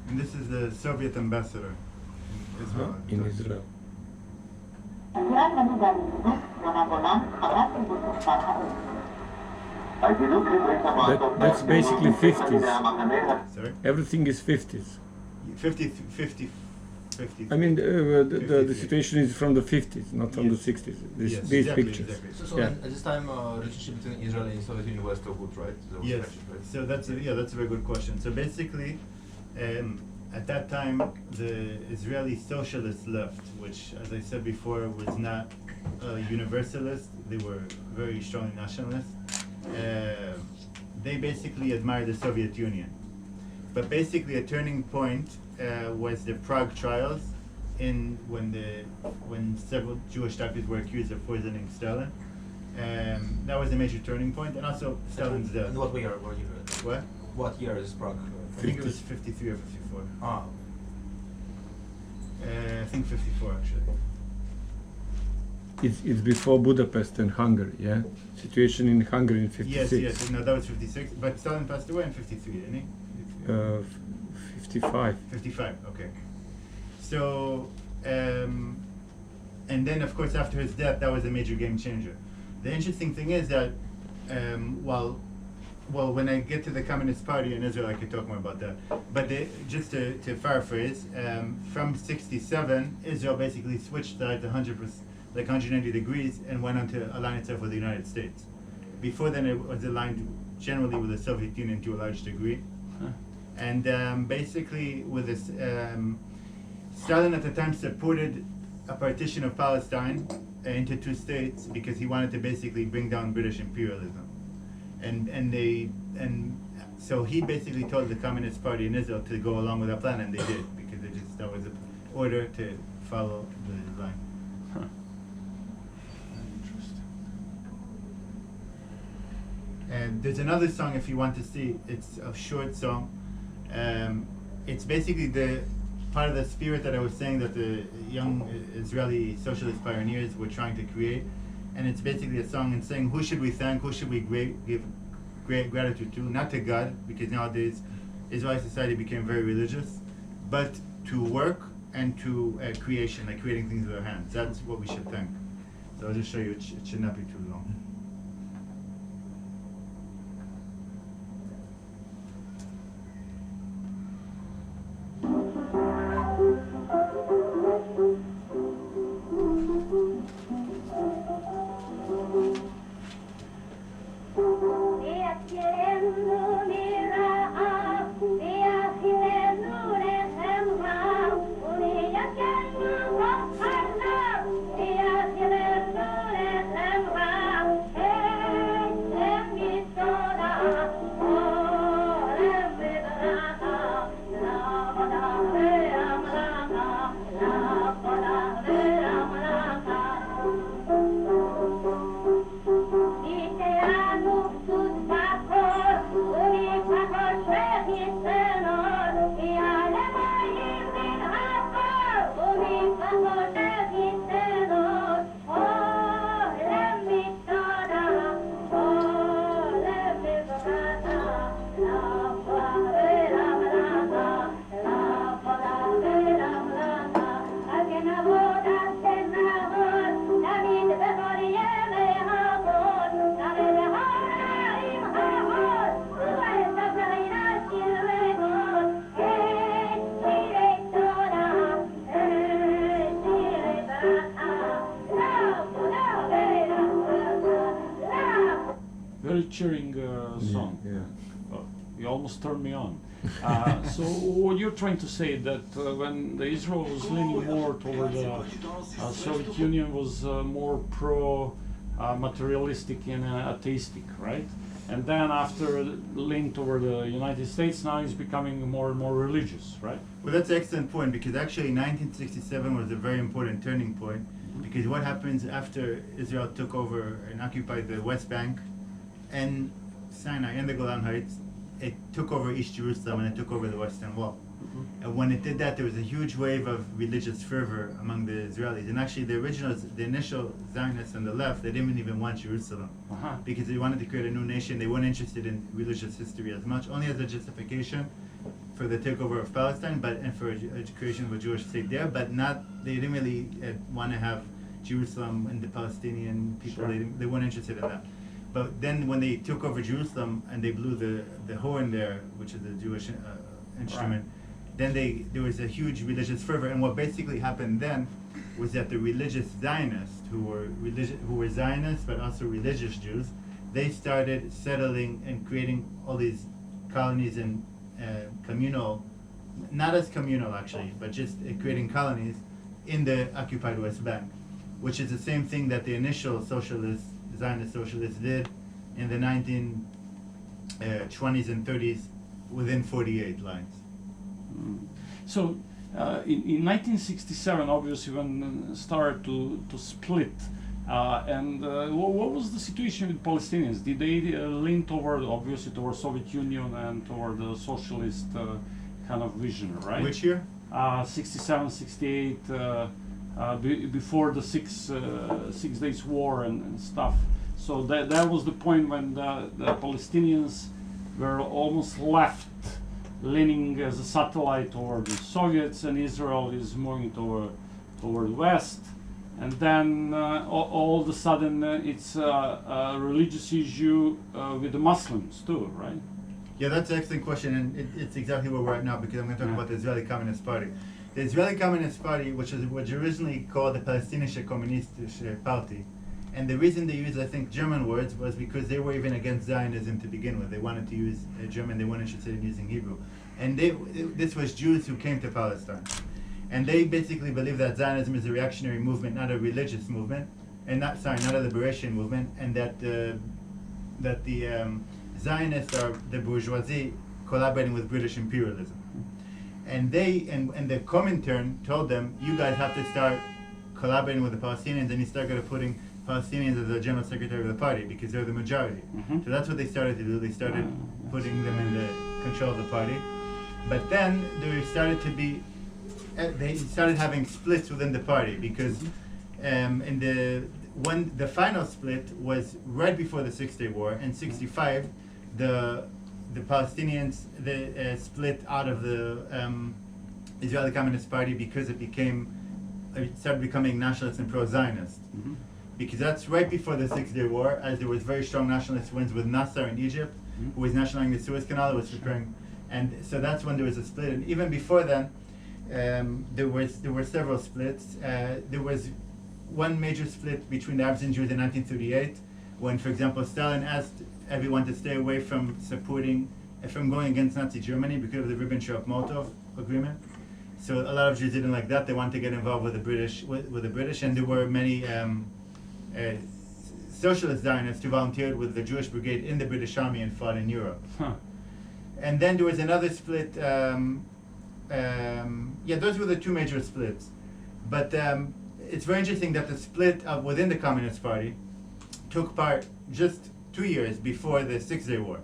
And this is the Soviet ambassador in Israel. In Israel. That's basically 50s. Sorry? Everything is 50s. 50. I mean, the 53. situation is from the 50s, not from the Yes. 60s. These Exactly, pictures. exactly. So Yeah. at this time, relationship between Israel and Soviet Union was still good, right? There was Yes. friendship, right? So that's a very good question. So basically, at that time, the Israeli socialist left, which, as I said before, was not universalist. They were very strongly nationalist. They basically admired the Soviet Union. But basically, a turning point was the Prague trials, when several Jewish doctors were accused of poisoning Stalin. That was a major turning point, and also Stalin's death. And what year were you? What? What year is Prague? I think it was 53 or 54. Ah, I think 54 actually. It's before Budapest and Hungary, yeah? Situation in Hungary in 56. Yes, no, that was 56. But Stalin passed away in 53, didn't he? 55. 55, okay. So, and then of course after his death, that was a major game changer. The interesting thing is that, well, when I get to the Communist Party in Israel, I could talk more about that. But just to paraphrase, from 67, Israel basically switched sides 190 degrees and went on to align itself with the United States. Before then, it was aligned generally with the Soviet Union to a large degree. Huh. And basically, with this, Stalin at the time supported a partition of Palestine into two states because he wanted to basically bring down British imperialism. And so he basically told the Communist Party in Israel to go along with that plan, and they did, because that was an order to follow the line. Huh. Interesting. And there's another song if you want to see. It's a short song. It's basically the part of the spirit that I was saying that the young Israeli socialist pioneers were trying to create. And it's basically a song and saying, who should we thank, who should we give great gratitude to? Not to God, because nowadays Israeli society became very religious, but to work and to creation, like creating things with our hands. That's what we should thank. So I'll just show you, it should not be too long. Cheering song. Yeah. You almost turned me on. So what you're trying to say that when the Israel was leaning more toward the Soviet Union was more materialistic and atheistic, right? And then after lean toward the United States, now it's becoming more and more religious, right? Well, that's an excellent point, because actually 1967 was a very important turning point, because what happens after Israel took over and occupied the West Bank and Sinai and the Golan Heights, it took over East Jerusalem and it took over the Western Wall. And when it did that, there was a huge wave of religious fervor among the Israelis. And actually, the initial Zionists on the left, they didn't even want Jerusalem because they wanted to create a new nation. They weren't interested in religious history as much, only as a justification for the takeover of Palestine, and for a creation of a Jewish state there, but they didn't really want to have Jerusalem and the Palestinian people. Sure. They weren't interested in that. But then when they took over Jerusalem and they blew the horn there, which is a Jewish instrument, then there was a huge religious fervor. And what basically happened then was that the religious Zionists, who were Zionists but also religious Jews, they started settling and creating all these colonies and communal, not as communal actually, but just creating colonies in the occupied West Bank, which is the same thing that the initial Zionist socialists did in the 1920s and 30s within 48 lines. So in 1967, obviously, when started to split, what was the situation with Palestinians? Did they lean toward Soviet Union and toward the socialist kind of vision, right? Which year? 67, 68, before the Six Days War and stuff. So that was the point when the Palestinians were almost left, leaning as a satellite toward the Soviets, and Israel is moving toward West. And then all of a sudden it's a religious issue with the Muslims too, right? Yeah, that's an excellent question, and it's exactly where we're at now, because I'm going to talk about the Israeli Communist Party. The Israeli Communist Party, which was originally called the Palästinische Kommunistische Party, and the reason they used, I think, German words was because they were even against Zionism to begin with. They wanted to use German, they weren't interested in using Hebrew. And this was Jews who came to Palestine. And they basically believe that Zionism is a reactionary movement, not a religious movement, and not a liberation movement, and that the Zionists are the bourgeoisie collaborating with British imperialism. And the Comintern told them, you guys have to start collaborating with the Palestinians, and you start putting Palestinians as the general secretary of the party because they're the majority. So that's what they started to do. They started putting them in the control of the party. But then they started having splits within the party because the final split was right before the 6-Day War. In '65, the Palestinians split out of the Israeli Communist Party because it started becoming nationalist and pro-Zionist. Because that's right before the 6-Day War, as there was very strong nationalist winds with Nasser in Egypt, who was nationalizing the Suez Canal, was preparing, and so that's when there was a split. And even before then, there were several splits. There was one major split between the Arabs and Jews in 1938, when, for example, Stalin asked everyone to stay away from from going against Nazi Germany because of the Ribbentrop-Molotov agreement. So a lot of Jews didn't like that. They wanted to get involved with the British, and there were many socialist Zionists who volunteered with the Jewish Brigade in the British Army and fought in Europe. And then there was another split. Those were the two major splits. But it's very interesting that the split within the Communist Party took part just 2 years before the 6-Day War,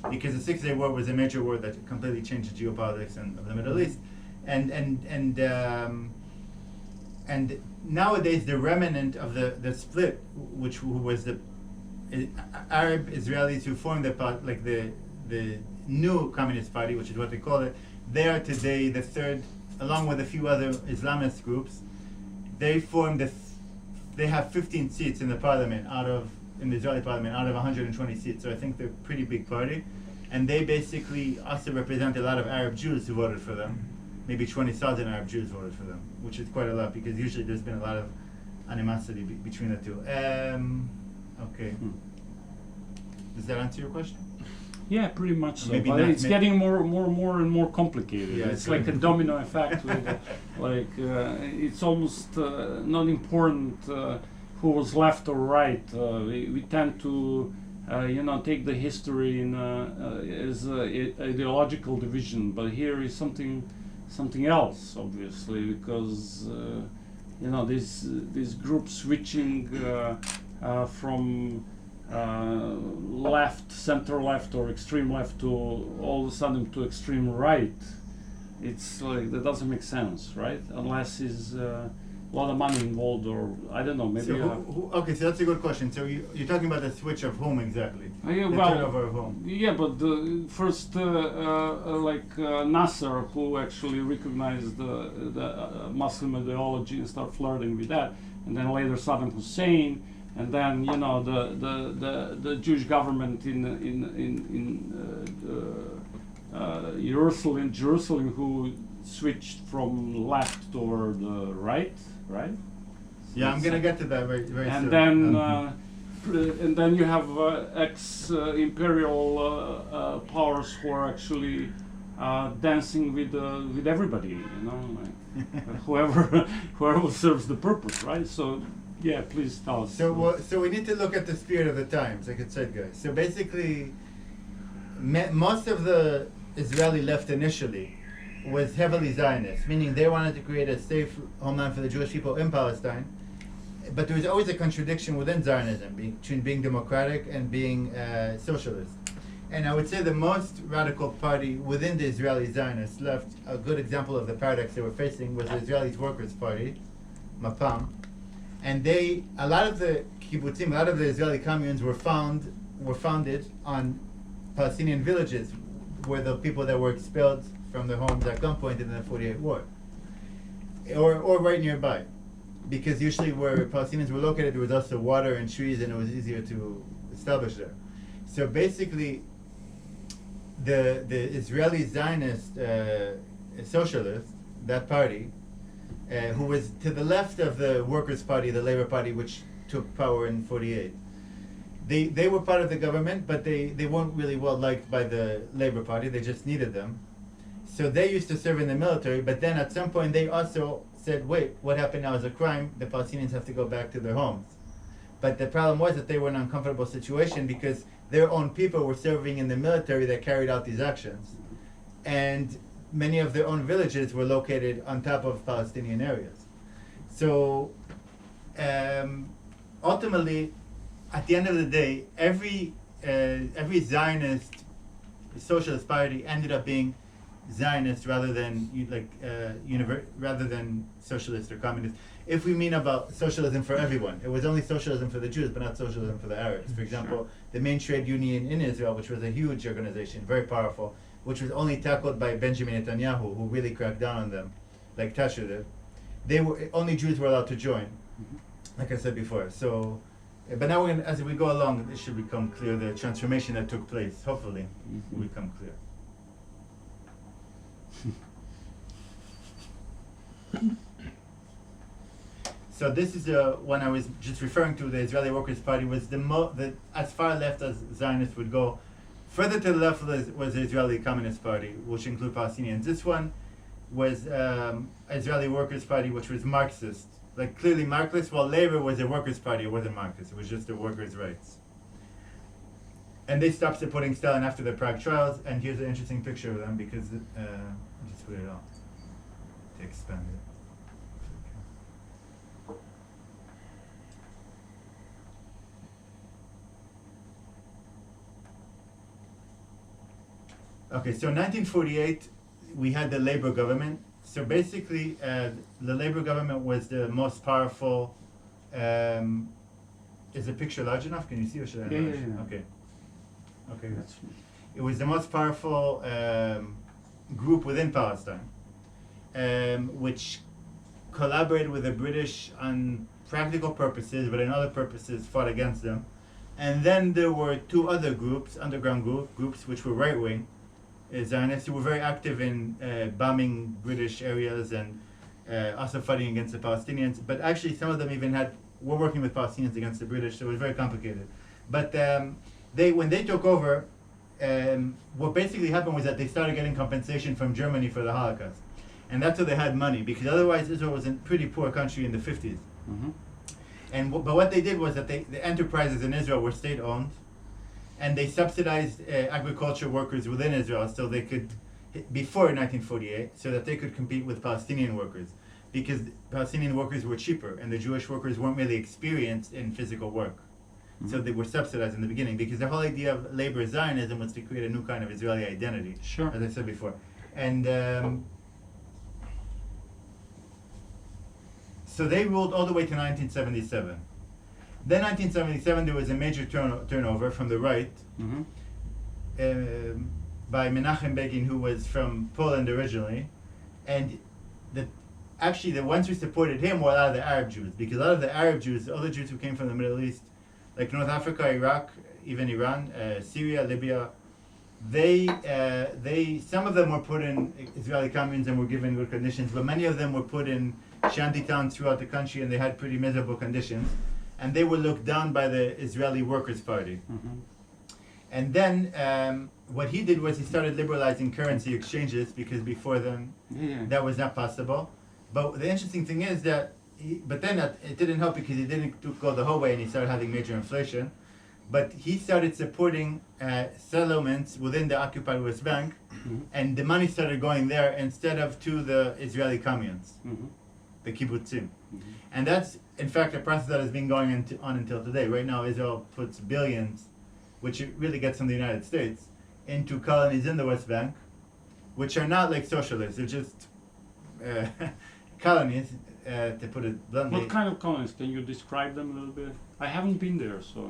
because the 6-Day War was a major war that completely changed the geopolitics of the Middle East, and nowadays the remnant of the split, who was the Arab Israelis who formed the new Communist Party, which is what they call it. They are today the third, along with a few other Islamist groups. They have 15 seats in the parliament in the Israeli parliament out of 120 seats. So I think they're a pretty big party, and they basically also represent a lot of Arab Jews who voted for them. Maybe 20,000 Arab Jews voted for them, which is quite a lot because usually there's been a lot of animosity between the two. Okay. Does that answer your question? Yeah, pretty much so. Maybe But not- it's getting more and more complicated. Yeah, it's it's like a right. domino effect. It's almost not important who was left or right. We tend to, take the history as ideological division. But here is something else, obviously, because these groups switching from center left or extreme left to all of a sudden to extreme right. It's like that doesn't make sense, right? Unless lot of money involved, or I don't know, maybe. So okay, so that's a good question. So you're talking about the switch of whom exactly? Yeah, The well, turnover of whom? yeah, but first, Nasser, who actually recognized the Muslim ideology and started flirting with that, and then later Saddam Hussein, and then the Jewish government in Jerusalem, who swithed from left toward right. Yeah, I'm gonna get to that very soon. And then and then you have ex-imperial powers who are actually dancing with everybody, like whoever serves the purpose, right? So yeah, please tell us. So we need to look at the spirit of the times, like I said, guys. So basically, most of the Israeli left initially was heavily Zionist, meaning they wanted to create a safe homeland for the Jewish people in Palestine. But there was always a contradiction within Zionism between being democratic and being socialist. And I would say the most radical party within the Israeli Zionists left, a good example of the paradox they were facing was the Israeli Workers' Party, Mapam. And a lot of the kibbutzim, a lot of the Israeli communes were founded on Palestinian villages where the people that were expelled from their homes at gunpoint in the 48 war, or right nearby, because usually where Palestinians were located there was also water and trees and it was easier to establish there. So basically, the Israeli Zionist socialist, that party, who was to the left of the Workers' Party, the Labour Party, which took power in 48. They were part of the government, but they weren't really well liked by the Labour Party. They just needed them. So they used to serve in the military, but then at some point they also said, wait, what happened now is a crime. The Palestinians have to go back to their homes. But the problem was that they were in an uncomfortable situation because their own people were serving in the military that carried out these actions. And many of their own villages were located on top of Palestinian areas. So ultimately, at the end of the day, every Zionist socialist party ended up being Zionist rather than rather than socialist or communist. If we mean about socialism for everyone, it was only socialism for the Jews, but not socialism for the Arabs. For example, the main trade union in Israel, which was a huge organization, very powerful, which was only tackled by Benjamin Netanyahu, who really cracked down on them, like Thatcher did. Only Jews were allowed to join, like I said before. So, but now as we go along, it should become clear the transformation that took place. Hopefully, will become clear. So this is one I was just referring to. The Israeli Workers' Party was as far left as Zionists would go. Further to the left was the Israeli Communist Party, which include Palestinians. This one was Israeli Workers' Party, which was Marxist, like clearly Marxist. While Labour was a Workers' Party, it wasn't Marxist. It was just the workers' rights. And they stopped supporting Stalin after the Prague trials. And here's an interesting picture of them because I'll just put it on to expand it. Okay, so in 1948, we had the Labour government. So basically, the Labour government was the most powerful. Is the picture large enough? Can you see or should I enlarge? Yeah. Okay. Okay, it was the most powerful group within Palestine, which collaborated with the British on practical purposes, but in other purposes fought against them. And then there were two other groups, underground groups, which were right-wing Zionists, who were very active in bombing British areas and also fighting against the Palestinians. But actually, some of them even were working with Palestinians against the British, so it was very complicated. But when they took over, what basically happened was that they started getting compensation from Germany for the Holocaust. And that's how they had money, because otherwise Israel was a pretty poor country in the 50s. But what they did was that the enterprises in Israel were state-owned, and they subsidized agriculture workers within Israel so they could, before 1948, so that they could compete with Palestinian workers, because Palestinian workers were cheaper and the Jewish workers weren't really experienced in physical work. So they were subsidized in the beginning, because the whole idea of labor Zionism was to create a new kind of Israeli identity, Sure. as I said before. And So they ruled all the way to 1977. Then 1977 there was a major turnover from the right Mm-hmm. by Menachem Begin, who was from Poland originally, and actually the ones who supported him were a lot of the Arab Jews, because a lot of the Arab Jews, all the Jews who came from the Middle East, like North Africa, Iraq, even Iran, Syria, Libya, they some of them were put in Israeli communes and were given good conditions, but many of them were put in shanty towns throughout the country, and they had pretty miserable conditions, and they were looked down by the Israeli Workers' Party. Mm-hmm. And then what he did was he started liberalizing currency exchanges, because before then Yeah. that was not possible. But the interesting thing is that, it didn't help because he didn't go the whole way, and he started having major inflation. But he started supporting settlements within the occupied West Bank, Mm-hmm. and the money started going there instead of to the Israeli communes, Mm-hmm. the kibbutzim. Mm-hmm. And that's, in fact, a process that has been going on until today. Right now, Israel puts billions, which it really gets from the United States, into colonies in the West Bank, which are not like socialists. They're just colonies, to put it bluntly. What kind of colonies? Can you describe them a little bit? I haven't been there, so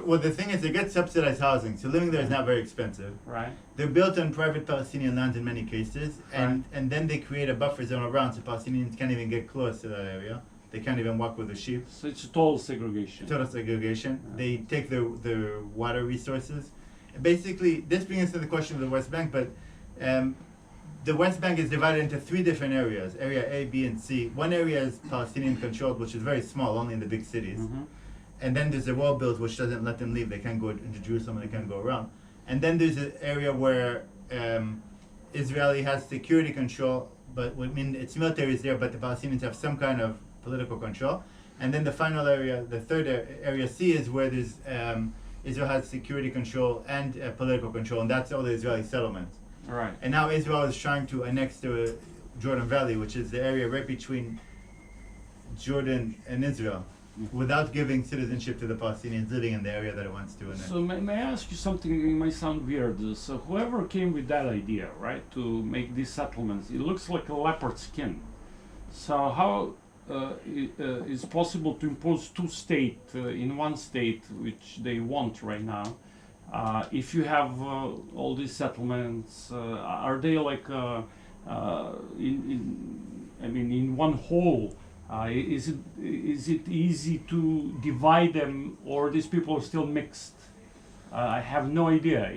Well, the thing is, they get subsidized housing, so living there is not very expensive. right. They're built on private Palestinian lands in many cases, and then they create a buffer zone around, so Palestinians can't even get close to that area. They can't even walk with the sheep. So it's total segregation. Total segregation. Yeah. They take their water resources. Basically, this brings us to the question of the West Bank, but the West Bank is divided into three different areas, area A, B, and C. One area is Palestinian controlled, which is very small, only in the big cities. Mm-hmm. And then there's a wall built which doesn't let them leave. They can't go into Jerusalem, and they can't go around. And then there's an area where Israeli has security control, but its military is there, but the Palestinians have some kind of political control. And then the final area, the third area C, is where there's Israel has security control and political control, and that's all the Israeli settlements. All right. And now Israel is trying to annex the Jordan Valley, which is the area right between Jordan and Israel, without giving citizenship to the Palestinians living in the area that it wants to. So may I ask you something? It might sound weird. So whoever came with that idea, right, to make these settlements, it looks like a leopard skin. So how is possible to impose two states in one state, which they want right now? If you have all these settlements, are they like in one whole? Is it easy to divide them, or these people are still mixed? I have no idea.